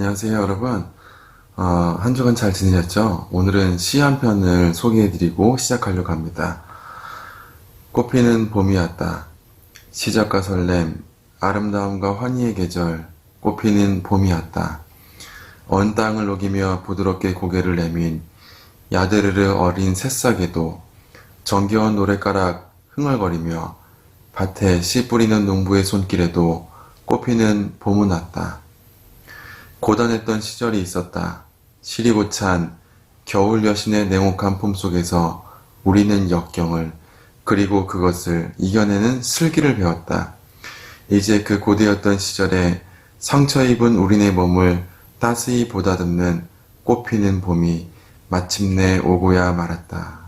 안녕하세요, 여러분. 한 주간 잘 지내셨죠? 오늘은 시 한 편을 소개해드리고 시작하려고 합니다. 꽃피는 봄이 왔다. 시작과 설렘, 아름다움과 환희의 계절, 꽃피는 봄이 왔다. 언 땅을 녹이며 부드럽게 고개를 내민 야드르르 어린 새싹에도 정겨운 노랫가락 흥얼거리며 밭에 씨 뿌리는 농부의 손길에도 꽃피는 봄은 왔다. 고단했던 시절이 있었다. 시리고 찬 겨울 여신의 냉혹한 품 속에서 우리는 역경을 그리고 그것을 이겨내는 슬기를 배웠다. 이제 그 고되었던 시절에 상처 입은 우리네 몸을 따스히 보다듬는 꽃피는 봄이 마침내 오고야 말았다.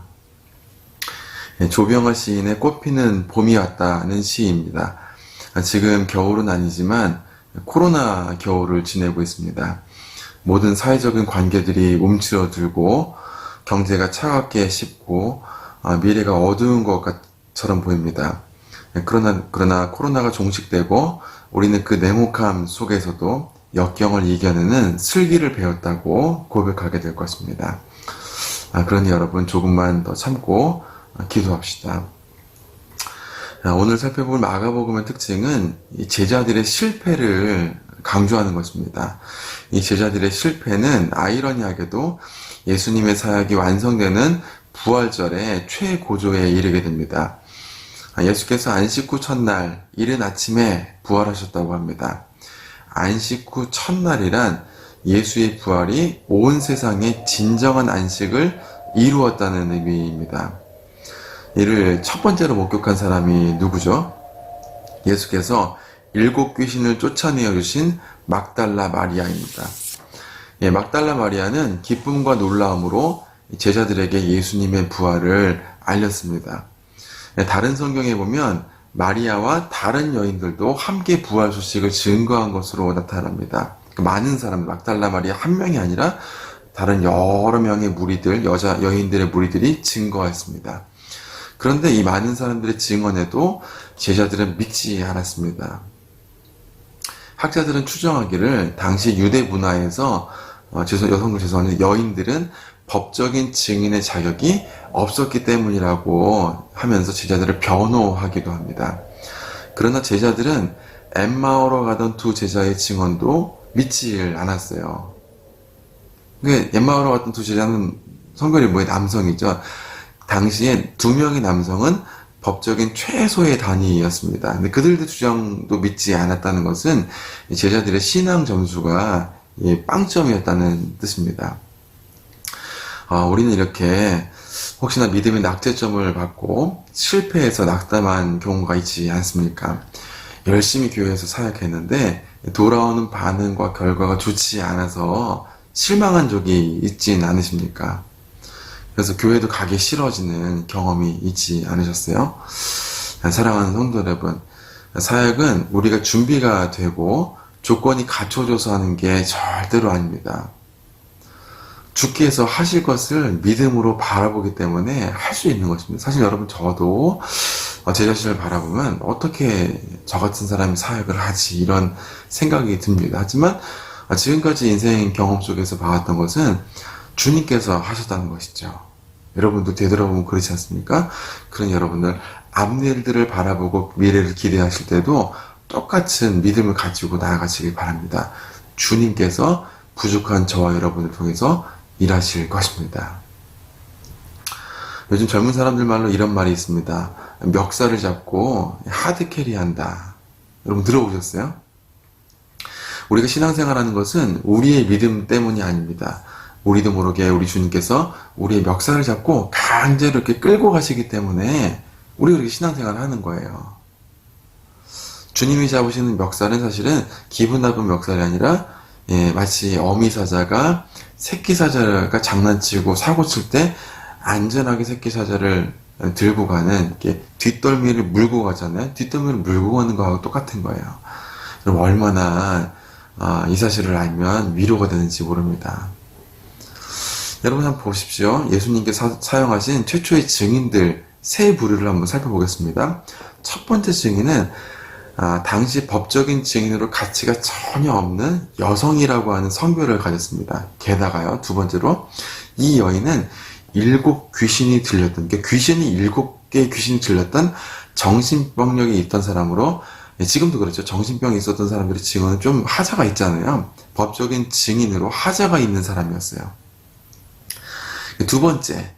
조병헌 시인의 꽃피는 봄이 왔다는 시입니다. 지금 겨울은 아니지만 코로나 겨울을 지내고 있습니다. 모든 사회적인 관계들이 움츠러들고 경제가 차갑게 식고 미래가 어두운 것처럼 보입니다. 그러나 코로나가 종식되고 우리는 그 냉혹함 속에서도 역경을 이겨내는 슬기를 배웠다고 고백하게 될 것입니다. 그러니 여러분 조금만 더 참고 기도합시다. 오늘 살펴볼 마가복음의 특징은 이 제자들의 실패를 강조하는 것입니다. 이 제자들의 실패는 아이러니하게도 예수님의 사역이 완성되는 부활절의 최고조에 이르게 됩니다. 예수께서 안식 후 첫날 이른 아침에 부활하셨다고 합니다. 안식 후 첫날이란 예수의 부활이 온 세상의 진정한 안식을 이루었다는 의미입니다. 이를 첫 번째로 목격한 사람이 누구죠? 예수께서 7 귀신을 쫓아내어 주신 막달라 마리아입니다. 막달라 마리아는 기쁨과 놀라움으로 제자들에게 예수님의 부활을 알렸습니다. 다른 성경에 보면 마리아와 다른 여인들도 함께 부활 소식을 증거한 것으로 나타납니다. 많은 사람, 막달라 마리아 한 명이 아니라 다른 여러 명의 무리들, 여인들의 무리들이 증거했습니다. 그런데 이 많은 사람들의 증언에도 제자들은 믿지 않았습니다. 학자들은 추정하기를 당시 유대 문화에서 여성들 죄송한데 여인들은 법적인 증인의 자격이 없었기 때문이라고 하면서 제자들을 변호하기도 합니다. 그러나 제자들은 엠마오로 가던 두 제자의 증언도 믿지 않았어요. 엠마오로 갔던 두 제자는 성별이 뭐예요? 남성이죠. 당시에 2명의 남성은 법적인 최소의 단위였습니다. 근데 그들의 주장도 믿지 않았다는 것은 제자들의 신앙 점수가 빵점이었다는 뜻입니다. 우리는 이렇게 혹시나 믿음의 낙제점을 받고 실패해서 낙담한 경우가 있지 않습니까? 열심히 교회에서 사역했는데 돌아오는 반응과 결과가 좋지 않아서 실망한 적이 있진 않으십니까? 그래서 교회도 가기 싫어지는 경험이 있지 않으셨어요? 사랑하는 성도 여러분, 사역은 우리가 준비가 되고 조건이 갖춰져서 하는 게 절대로 아닙니다. 주께서 하실 것을 믿음으로 바라보기 때문에 할 수 있는 것입니다. 사실 여러분 저도 제 자신을 바라보면 어떻게 저 같은 사람이 사역을 하지 이런 생각이 듭니다. 하지만 지금까지 인생 경험 속에서 봐왔던 것은 주님께서 하셨다는 것이죠. 여러분도 되돌아보면 그렇지 않습니까? 그런 여러분들 앞일들을 바라보고 미래를 기대하실 때도 똑같은 믿음을 가지고 나아가시길 바랍니다. 주님께서 부족한 저와 여러분을 통해서 일하실 것입니다. 요즘 젊은 사람들 말로 이런 말이 있습니다. 멱살을 잡고 하드캐리한다. 여러분 들어보셨어요? 우리가 신앙생활하는 것은 우리의 믿음 때문이 아닙니다. 우리도 모르게 우리 주님께서 우리의 멱살을 잡고 강제로 이렇게 끌고 가시기 때문에 우리가 이렇게 신앙생활을 하는 거예요. 주님이 잡으시는 멱살은 사실은 기분 나쁜 멱살이 아니라 마치 어미사자가 새끼사자가 장난치고 사고칠 때 안전하게 새끼사자를 들고 가는 이렇게 뒷덜미를 물고 가잖아요. 뒷덜미를 물고 가는 거하고 똑같은 거예요. 그럼 얼마나 이 사실을 알면 위로가 되는지 모릅니다. 여러분 한번 보십시오. 예수님께서 사용하신 최초의 증인들 세 부류를 한번 살펴보겠습니다. 첫 번째 증인은 당시 법적인 증인으로 가치가 전혀 없는 여성이라고 하는 성별을 가졌습니다. 게다가요, 두 번째로 이 여인은 7귀신이 들렸던, 그러니까 귀신이 7개의 귀신이 들렸던 정신병력이 있던 사람으로, 지금도 그렇죠. 정신병이 있었던 사람들의 증언은 좀 하자가 있잖아요. 법적인 증인으로 하자가 있는 사람이었어요. 두 번째,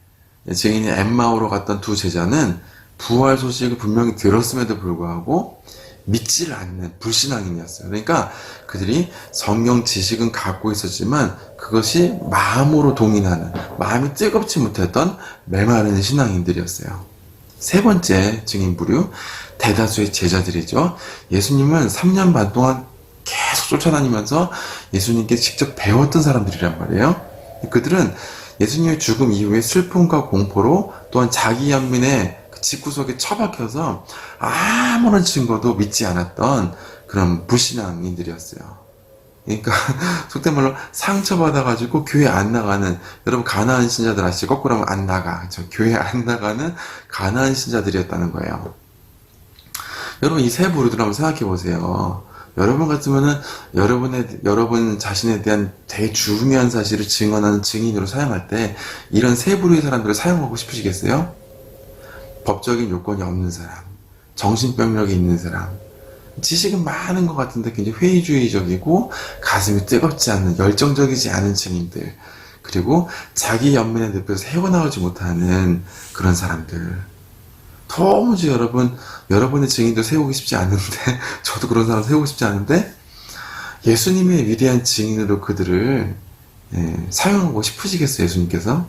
증인이 엠마오로 갔던 두 제자는 부활 소식을 분명히 들었음에도 불구하고 믿지를 않는 불신앙인이었어요. 그러니까 그들이 성경 지식은 갖고 있었지만 그것이 마음으로 동의하는, 마음이 뜨겁지 못했던 메마른 신앙인들이었어요. 세 번째 증인 부류, 대다수의 제자들이죠. 예수님은 3년 반 동안 계속 쫓아다니면서 예수님께 직접 배웠던 사람들이란 말이에요. 그들은 예수님의 죽음 이후에 슬픔과 공포로, 또한 자기 연민의 집구석에 처박혀서 아무런 증거도 믿지 않았던 그런 불신앙인들이었어요. 그러니까 속된 말로 상처받아가지고 교회 안 나가는, 여러분 가나안 신자들 아시죠? 거꾸로 하면 안 나가, 교회 안 나가는 가나안 신자들이었다는 거예요. 여러분 이 세 부류들 한번 생각해 보세요. 여러분 같으면은 여러분 자신에 대한 되게 중요한 사실을 증언하는 증인으로 사용할 때 이런 세 부류의 사람들을 사용하고 싶으시겠어요? 법적인 요건이 없는 사람, 정신병력이 있는 사람, 지식은 많은 것 같은데 굉장히 회의주의적이고 가슴이 뜨겁지 않는, 열정적이지 않은 증인들, 그리고 자기 연민에 늪에서 헤어나오지 못하는 그런 사람들. 도무지 여러분의 증인도 세우고 싶지 않은데, 저도 그런 사람 세우고 싶지 않은데, 예수님의 위대한 증인으로 그들을 사용하고 싶으시겠어요, 예수님께서?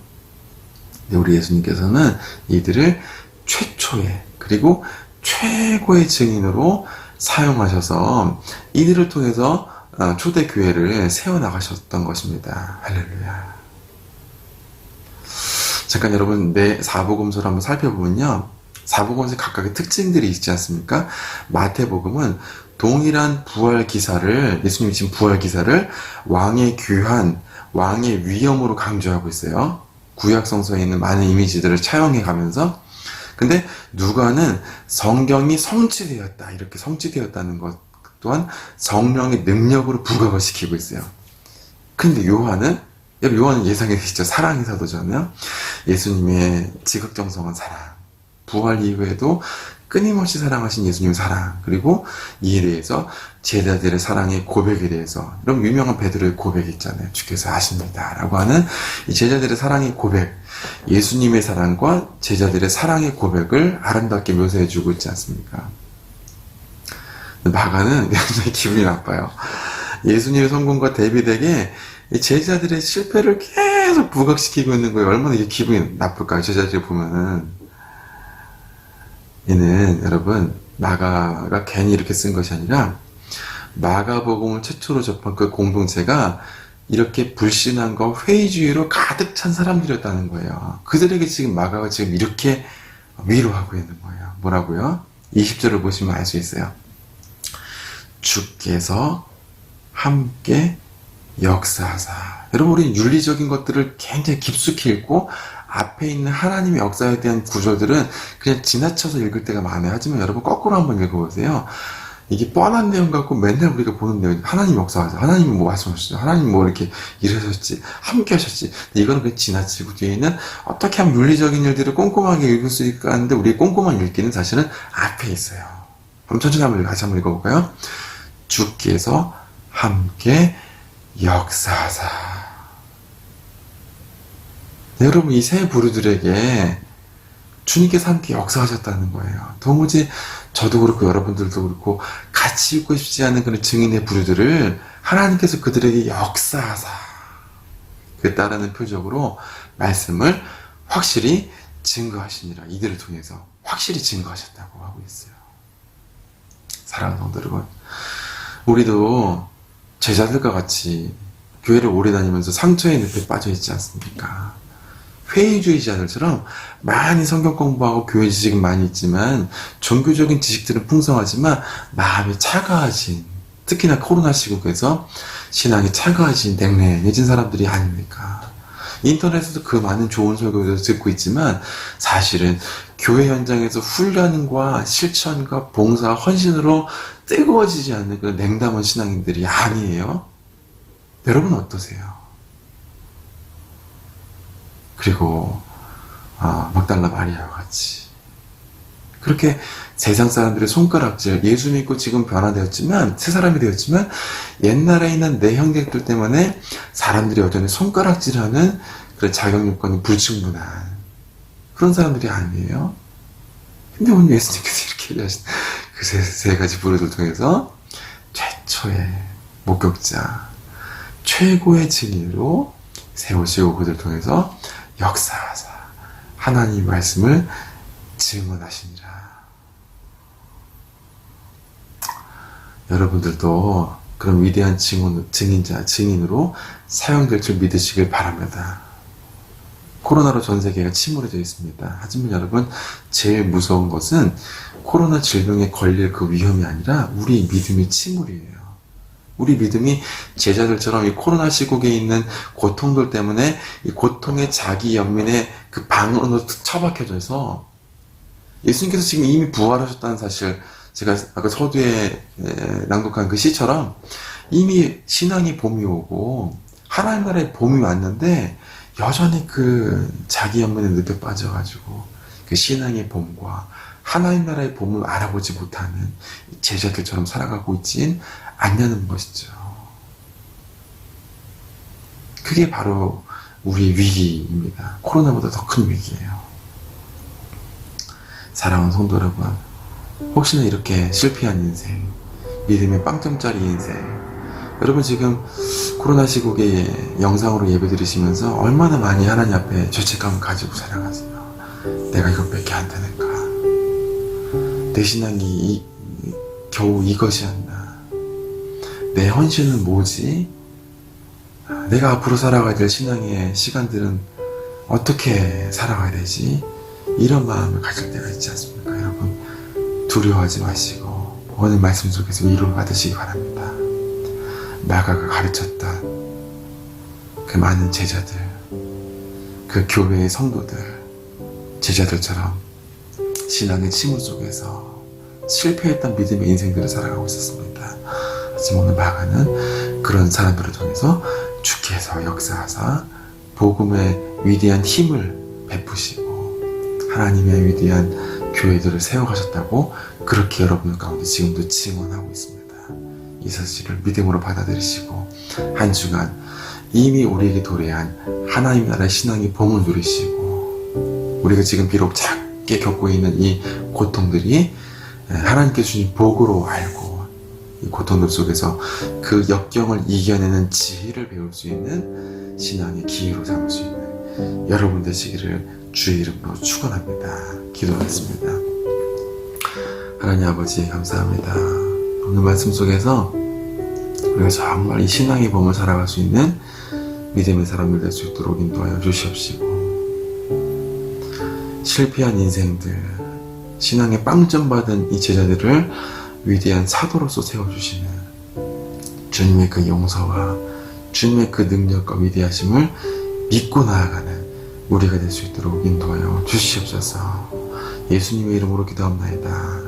근데 우리 예수님께서는 이들을 최초의, 그리고 최고의 증인으로 사용하셔서 이들을 통해서 초대교회를 세워나가셨던 것입니다. 할렐루야. 잠깐 여러분, 사복음서를 한번 살펴보면요, 사복음서 각각의 특징들이 있지 않습니까? 마태복음은 동일한 부활 기사를, 예수님이 지금 부활 기사를 왕의 귀한, 왕의 위엄으로 강조하고 있어요. 구약 성서에 있는 많은 이미지들을 차용해 가면서. 근데 누가는 성경이 성취되었다, 이렇게 성취되었다는 것 또한 성령의 능력으로 부각을 시키고 있어요. 근데 요한은 예상해 계시죠? 사랑의 사도잖아요. 예수님의 지극정성한 사랑, 부활 이후에도 끊임없이 사랑하신 예수님의 사랑, 그리고 이에 대해서 제자들의 사랑의 고백에 대해서, 이런 유명한 베드로의 고백이 있잖아요. 주께서 아십니다 라고 하는 이 제자들의 사랑의 고백, 예수님의 사랑과 제자들의 사랑의 고백을 아름답게 묘사해주고 있지 않습니까? 마가는 굉장히 기분이 나빠요. 예수님의 성공과 대비되게 제자들의 실패를 계속 부각시키고 있는 거예요. 얼마나 이게 기분이 나쁠까요? 제자들이 보면은. 얘는 여러분, 마가가 괜히 이렇게 쓴 것이 아니라 마가복음을 최초로 접한 그 공동체가 이렇게 불신함과 회의주의로 가득 찬 사람들이었다는 거예요. 그들에게 지금 마가가 지금 이렇게 위로하고 있는 거예요. 뭐라고요? 20절을 보시면 알 수 있어요. 주께서 함께 역사하사. 여러분, 우리는 윤리적인 것들을 굉장히 깊숙이 읽고 앞에 있는 하나님의 역사에 대한 구절들은 그냥 지나쳐서 읽을 때가 많아요. 하지만 여러분 거꾸로 한번 읽어보세요. 이게 뻔한 내용 갖고 맨날 우리가 보는 내용, 하나님 역사하죠. 하나님이 뭐 말씀하셨죠. 하나님 뭐 이렇게 일하셨지, 함께 하셨지. 근데 이거는 그냥 지나치고 뒤에는 어떻게 하면 윤리적인 일들을 꼼꼼하게 읽을 수 있을까 하는데 우리의 꼼꼼한 읽기는 사실은 앞에 있어요. 그럼 천천히 다시 한번 읽어볼까요? 주께서 함께 역사하사. 네, 여러분 이 세 부류들에게 주님께서 함께 역사하셨다는 거예요. 도무지 저도 그렇고 여러분들도 그렇고 같이 읽고 싶지 않은 그런 증인의 부류들을 하나님께서 그들에게 역사하사, 그에 따르는 표적으로 말씀을 확실히 증거하시니라. 이들을 통해서 확실히 증거하셨다고 하고 있어요. 사랑하는 성도 여러분, 우리도 제자들과 같이 교회를 오래 다니면서 상처의 늪에 빠져 있지 않습니까? 회의주의자들처럼 많이 성경 공부하고 교회 지식은 많이 있지만, 종교적인 지식들은 풍성하지만 마음이 차가워진, 특히나 코로나 시국에서 신앙이 차가워진 냉랭해진 사람들이 아닙니까? 인터넷에도 그 많은 좋은 설교를 듣고 있지만 사실은 교회 현장에서 훈련과 실천과 봉사, 헌신으로 뜨거워지지 않는 그런 냉담한 신앙인들이 아니에요. 여러분 어떠세요? 그리고 막달라 마리아와 같이 그렇게 세상 사람들의 손가락질, 예수 믿고 지금 변화되었지만 새 사람이 되었지만 옛날에 있는 내 형제들 때문에 사람들이 여전히 손가락질하는 그런 자격 요건이 불충분한 그런 사람들이 아니에요. 근데 오늘 예수님께서 이렇게 얘기하신 그 세 가지 부르들 통해서 최초의 목격자, 최고의 진리로 세우시고 그들 통해서 역사하사 하나님 말씀을 증언하시니라. 여러분들도 그런 위대한 증인으로 사용될 줄 믿으시길 바랍니다. 코로나로 전 세계가 침몰해져 있습니다. 하지만 여러분, 제일 무서운 것은 코로나 질병에 걸릴 그 위험이 아니라 우리 믿음의 침몰이에요. 우리 믿음이 제자들처럼 이 코로나 시국에 있는 고통들 때문에 이 고통의 자기 연민의 그 방으로 처박혀져서 예수님께서 지금 이미 부활하셨다는 사실, 제가 아까 서두에 낭독한 그 시처럼 이미 신앙의 봄이 오고 하나님 나라의 봄이 왔는데 여전히 그 자기 연민에 늪에 빠져가지고 그 신앙의 봄과 하나님 나라의 봄을 알아보지 못하는 제자들처럼 살아가고 있진 않냐는 것이죠. 그게 바로 우리의 위기입니다. 코로나보다 더 큰 위기예요. 사랑하는 성도 여러분, 혹시나 이렇게 실패한 인생, 믿음의 빵점짜리 인생, 여러분 지금 코로나 시국에 영상으로 예배 드리시면서 얼마나 많이 하나님 앞에 죄책감을 가지고 살아가세요. 내가 이것밖에 안 되는가? 내 신앙이 겨우 이것이었나? 내 헌신은 뭐지? 내가 앞으로 살아가야 될 신앙의 시간들은 어떻게 살아가야 되지? 이런 마음을 가질 때가 있지 않습니까? 여러분, 두려워하지 마시고 오늘 말씀 속에서 위로를 받으시기 바랍니다. 마가가 가르쳤던 그 많은 제자들, 그 교회의 성도들, 제자들처럼 신앙의 침묵 속에서 실패했던 믿음의 인생들을 살아가고 있었습니다. 하지만 오늘 마가는 그런 사람들을 통해서 주께서 역사하사 복음의 위대한 힘을 베푸시고 하나님의 위대한 교회들을 세워가셨다고 그렇게 여러분 가운데 지금도 증언하고 있습니다. 이 사실을 믿음으로 받아들이시고 한 주간 이미 우리에게 도래한 하나님 나라의 신앙의 봄을 누리시고 우리가 지금 비록 작게 겪고 있는 이 고통들이 하나님께 주신 복으로 알고 이 고통들 속에서 그 역경을 이겨내는 지혜를 배울 수 있는 신앙의 기회로 삼을 수 있는 여러분 되시기를 주의 이름으로 축원합니다. 기도하겠습니다. 하나님 아버지 감사합니다. 오늘 말씀 속에서 우리가 정말 이 신앙의 봄을 살아갈 수 있는 믿음의 사람들 될 수 있도록 인도하여 주시옵시고 실패한 인생들, 신앙의 빵점 받은 이 제자들을 위대한 사도로서 세워주시는 주님의 그 용서와 주님의 그 능력과 위대하심을 믿고 나아가는 우리가 될 수 있도록 인도하여 주시옵소서. 예수님의 이름으로 기도합나이다.